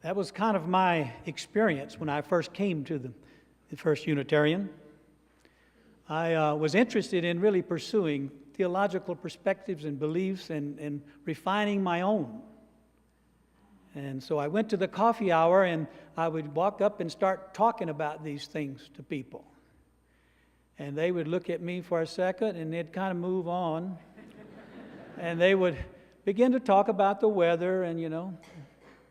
That was kind of my experience when I first came to the First Unitarian. I was interested in really pursuing theological perspectives and beliefs and refining my own. And so I went to the coffee hour and I would walk up and start talking about these things to people. And they would look at me for a second and they'd kind of move on. And they would begin to talk about the weather and,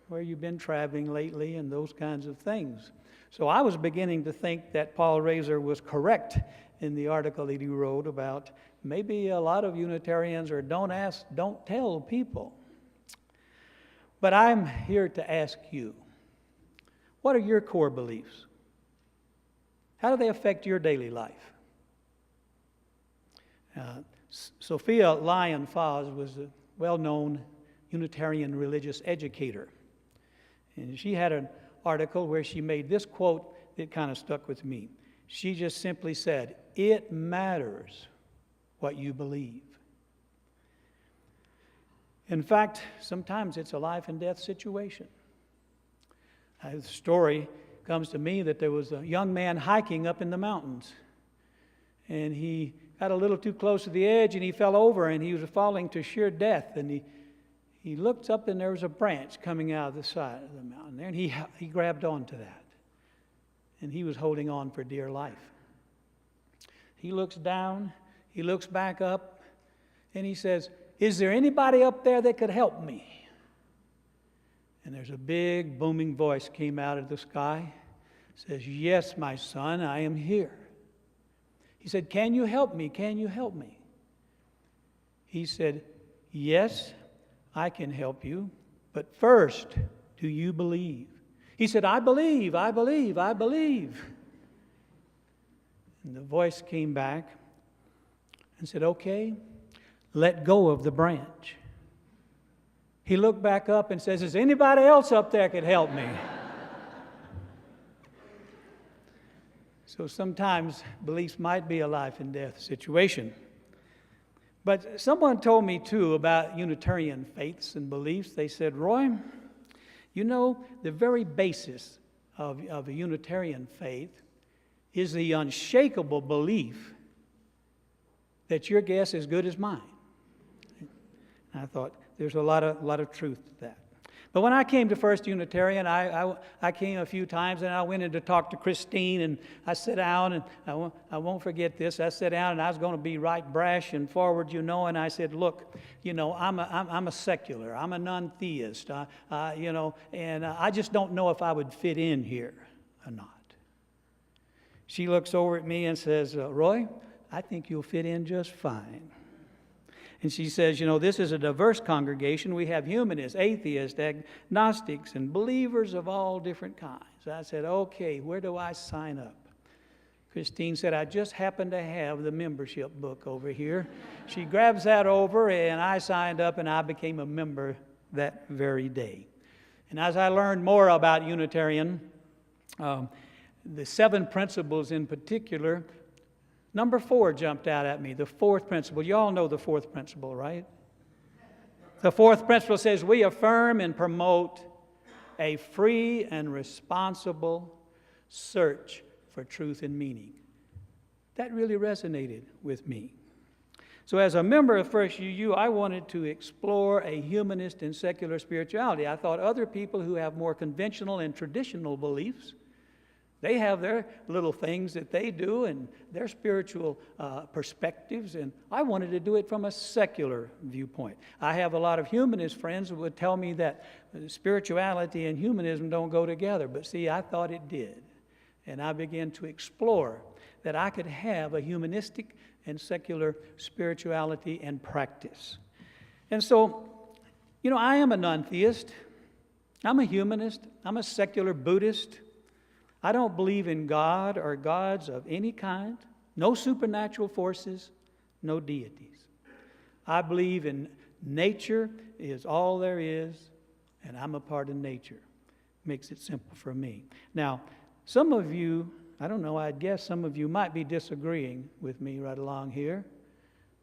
where you've been traveling lately and those kinds of things. So I was beginning to think that Paul Razor was correct in the article that he wrote about maybe a lot of Unitarians are don't ask, don't tell people. But I'm here to ask you, what are your core beliefs? How do they affect your daily life? Sophia Lyon Foss was a well-known Unitarian religious educator. And she had an article where she made this quote that kind of stuck with me. She just simply said, "It matters what you believe." In fact, sometimes it's a life and death situation. The story comes to me that there was a young man hiking up in the mountains. And he got a little too close to the edge and he fell over and he was falling to sheer death. And he looked up and there was a branch coming out of the side of the mountain there. And he grabbed onto that. And he was holding on for dear life. He looks down, he looks back up, and he says, "Is there anybody up there that could help me?" And there's a big booming voice came out of the sky. It says, "Yes, my son, I am here." He said, "Can you help me? Can you help me?" He said, "Yes, I can help you, but first, do you believe?" He said, "I believe, I believe, I believe." And the voice came back and said, "Okay, let go of the branch." He looked back up and says, "Is anybody else up there could help me?" So sometimes beliefs might be a life and death situation. But someone told me too about Unitarian faiths and beliefs. They said, "Roy, the very basis of a Unitarian faith is the unshakable belief that your guess is as good as mine." And I thought, there's a lot of truth to that. But when I came to First Unitarian, I came a few times and I went in to talk to Christine and I sat down and I won't forget this. I sat down and I was going to be right brash and forward, and I said, "Look, I'm a secular, I'm a non-theist, and I just don't know if I would fit in here or not." She looks over at me and says, "Roy, I think you'll fit in just fine." And she says, "This is a diverse congregation. We have humanists, atheists, agnostics, and believers of all different kinds." I said, "Okay, where do I sign up?" Christine said, "I just happen to have the membership book over here." She grabs that over, and I signed up, and I became a member that very day. And as I learned more about Unitarian, the 7 principles in particular, number 4 jumped out at me, the 4th principle. You all know the 4th principle, right? The 4th principle says, "We affirm and promote a free and responsible search for truth and meaning." That really resonated with me. So as a member of First UU, I wanted to explore a humanist and secular spirituality. I thought other people who have more conventional and traditional beliefs, they have their little things that they do and their spiritual perspectives, and I wanted to do it from a secular viewpoint. I have a lot of humanist friends who would tell me that spirituality and humanism don't go together, but see, I thought it did. And I began to explore that I could have a humanistic and secular spirituality and practice. And so, I am a non-theist. I'm a humanist. I'm a secular Buddhist. I don't believe in God or gods of any kind, no supernatural forces, no deities. I believe in nature is all there is, and I'm a part of nature. Makes it simple for me. Now, some of you, I don't know, I guess some of you might be disagreeing with me right along here.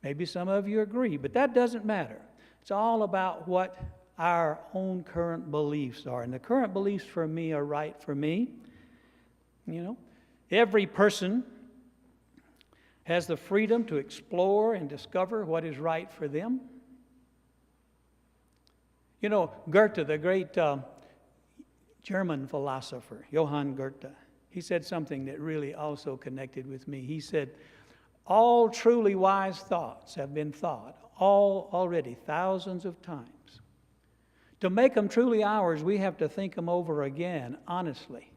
Maybe some of you agree, but that doesn't matter. It's all about what our own current beliefs are. And the current beliefs for me are right for me. You know, every person has the freedom to explore and discover what is right for them. You know, Goethe, the great German philosopher, Johann Goethe, he said something that really also connected with me. He said, all truly wise thoughts have been thought already thousands of times. To make them truly ours, we have to think them over again, honestly,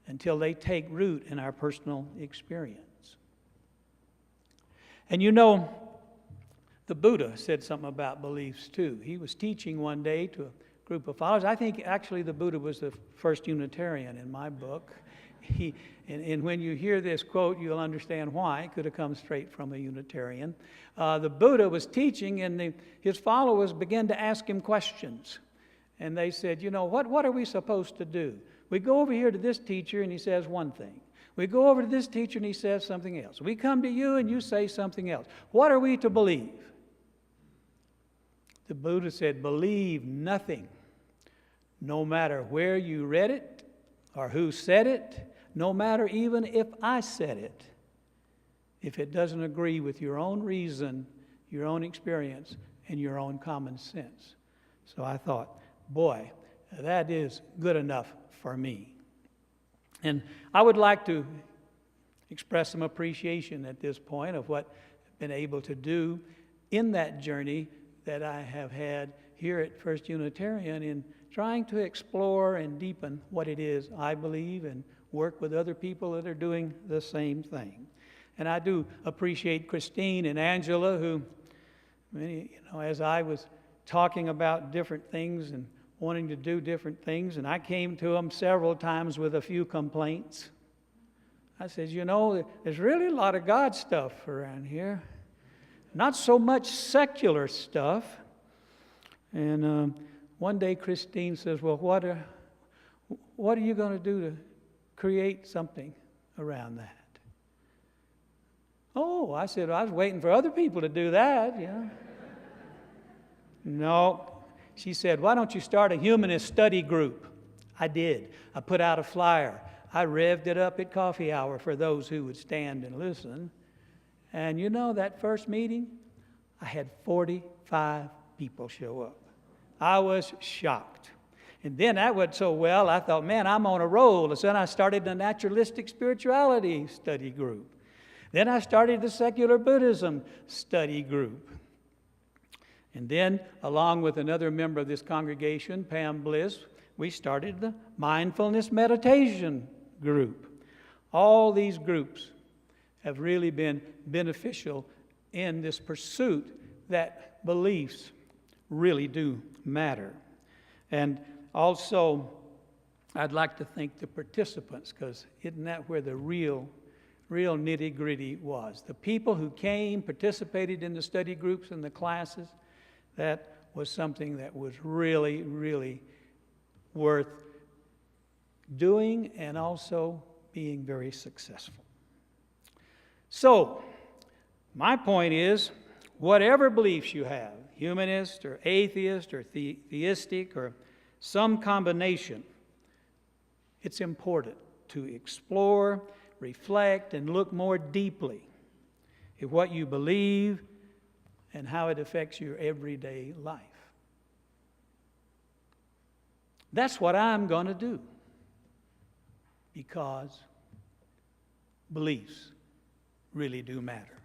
until they take root in our personal experience. And you know, the Buddha said something about beliefs too. He was teaching one day to a group of followers. I think actually the Buddha was the first Unitarian in my book. And when you hear this quote, you'll understand why. It could have come straight from a Unitarian. The Buddha was teaching, and his followers began to ask him questions. And they said, you know, what are we supposed to do? We go over here to this teacher, and he says one thing. We go over to this teacher, and he says something else. We come to you, and you say something else. What are we to believe? The Buddha said, believe nothing, no matter where you read it or who said it, no matter even if I said it. If it doesn't agree with your own reason, your own experience, and your own common sense. So I thought, boy, that is good enough for me. And I would like to express some appreciation at this point of what I've been able to do in that journey that I have had here at First Unitarian in trying to explore and deepen what it is I believe and work with other people that are doing the same thing. And I do appreciate Christine and Angela, who, as I was talking about different things and wanting to do different things, and I came to them several times with a few complaints. I said, there's really a lot of God stuff around here. Not so much secular stuff. And one day Christine says, well, what are you going to do to create something around that? Oh, I said, I was waiting for other people to do that, No. She said, why don't you start a humanist study group? I did. I put out a flyer. I revved it up at coffee hour for those who would stand and listen. And that first meeting, I had 45 people show up. I was shocked. And then that went so well, I thought, man, I'm on a roll. So then I started the naturalistic spirituality study group. Then I started the secular Buddhism study group. And then, along with another member of this congregation, Pam Bliss, we started the mindfulness meditation group. All these groups have really been beneficial in this pursuit that beliefs really do matter. And also, I'd like to thank the participants, because isn't that where the real nitty-gritty was? The people who came, participated in the study groups and the classes, that was something that was really, really worth doing and also being very successful. So, my point is, whatever beliefs you have, humanist or atheist or theistic or some combination, it's important to explore, reflect, and look more deeply at what you believe and how it affects your everyday life. That's what I'm going to do, because beliefs really do matter.